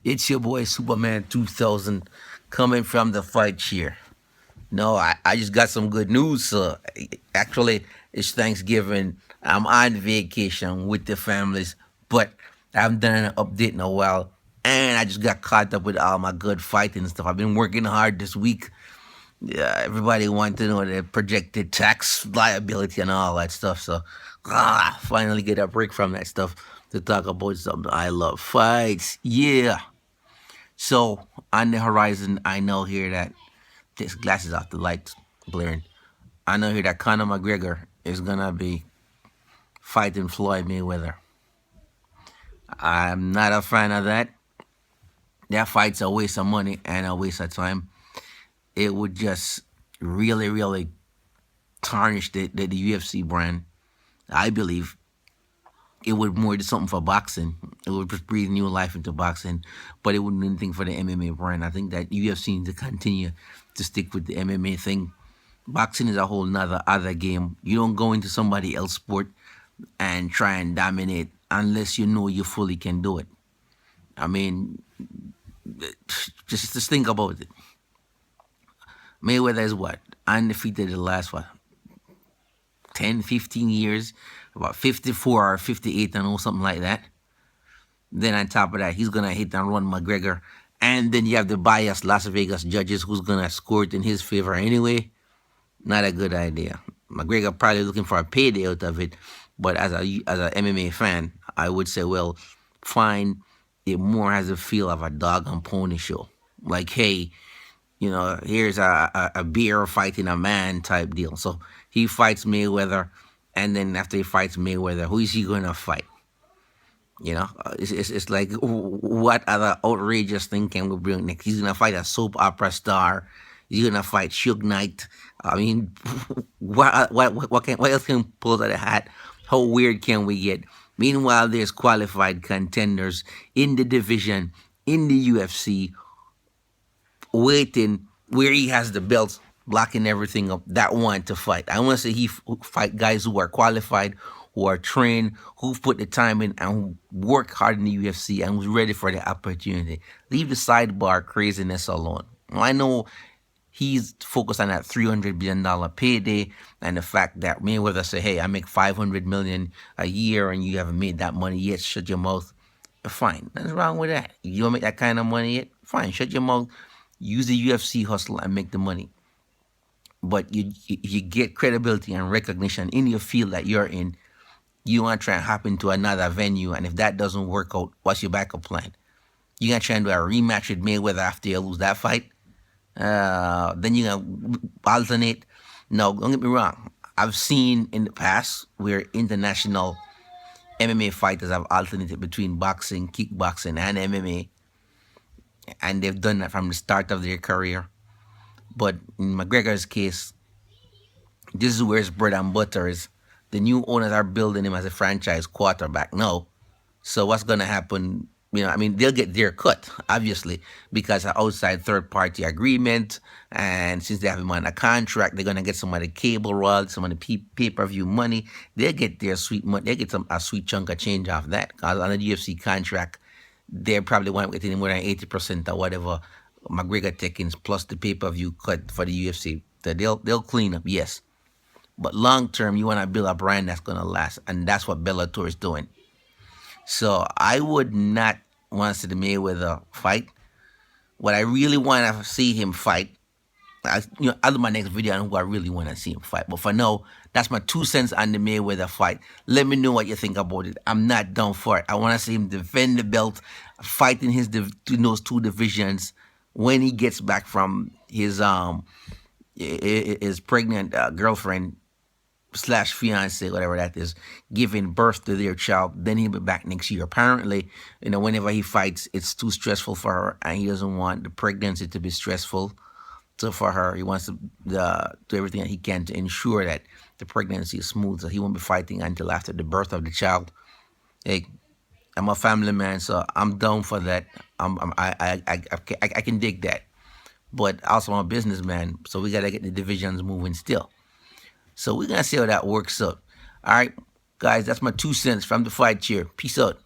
It's your boy Superman 2000 coming from the fight chair. No, I just got some good news, sir. Actually, it's Thanksgiving. I'm on vacation with the families, but I haven't done an update in a while. And I just got caught up with all my good fighting stuff. I've been working hard this week. Yeah, everybody wants to know the projected tax liability and all that stuff. So, finally get a break from that stuff to talk about something I love. Fights. Yeah. So on the horizon, I know here that this glasses off the lights blaring. I know here that Conor McGregor is gonna be fighting Floyd Mayweather. I'm not a fan of that. That fight's a waste of money and a waste of time. It would just really, really tarnish the UFC brand. I believe it would more do something for boxing. It would just breathe new life into boxing, but it wouldn't do anything for the MMA brand. I think that UFC needs to continue to stick with the MMA thing. Boxing is a whole nother other game. You don't go into somebody else's sport and try and dominate unless you know you fully can do it. I mean, just think about it. Mayweather is what? Undefeated the last, what, 10, 15 years? About 54 or 58, I know, something like that. Then on top of that, he's going to hit and run McGregor. And then you have the biased Las Vegas judges who's going to score it in his favor anyway. Not a good idea. McGregor probably looking for a payday out of it. But as a MMA fan, I would say, well, fine. It more has a feel of a dog and pony show. Like, hey, here's a bear fighting a man type deal. So he fights Mayweather, and then after he fights Mayweather, who is he going to fight? It's like, what other outrageous thing can we bring next? He's going to fight a soap opera star. He's going to fight Suge Knight. I mean, what else can pull out of the hat? How weird can we get? Meanwhile, there's qualified contenders in the division, in the UFC, waiting where he has the belts, blocking everything up, that want to fight. I want to say he fight guys who are qualified, who are trained, who've put the time in, and who work hard in the UFC and who's ready for the opportunity. Leave the sidebar craziness alone. I know he's focused on that $300 billion payday and the fact that Mayweather say, hey, I make $500 million a year and you haven't made that money yet, shut your mouth. Fine, nothing wrong with that. You don't make that kind of money yet? Fine, shut your mouth. Use the UFC hustle and make the money. But you get credibility and recognition in your field that you're in. You want to try and hop into another venue, and if that doesn't work out, what's your backup plan? You going to try and do a rematch with Mayweather after you lose that fight? Then you're going to alternate? No, don't get me wrong. I've seen in the past where international MMA fighters have alternated between boxing, kickboxing, and MMA. And they've done that from the start of their career. But in McGregor's case, this is where his bread and butter is. The new owners are building him as a franchise quarterback now. So what's going to happen? They'll get their cut, obviously, because of outside third-party agreement. And since they have him on a contract, they're going to get some of the cable royalties, some of the pay-per-view money. They'll get their sweet money. They'll get a sweet chunk of change off that. Because on the UFC contract, they probably won't get any more than 80% or whatever McGregor takings plus the pay-per-view cut for the UFC. So they'll clean up, yes. But long term, you want to build a brand that's going to last. And that's what Bellator is doing. So I would not want to see the Mayweather fight. What I really want to see him fight, I'll do my next video on who I really want to see him fight. But for now, that's my 2 cents on the Mayweather fight. Let me know what you think about it. I'm not done for it. I want to see him defend the belt, fight in those two divisions when he gets back from his pregnant girlfriend / fiance, whatever that is, giving birth to their child. Then he'll be back next year. Apparently, whenever he fights, it's too stressful for her, and he doesn't want the pregnancy to be stressful. So for her, he wants to do everything that he can to ensure that the pregnancy is smooth, so he won't be fighting until after the birth of the child. Hey, I'm a family man, so I'm down for that. I can dig that. But also I'm a businessman, so we got to get the divisions moving still. So we're going to see how that works out. All right, guys, that's my 2 cents from the fight chair. Peace out.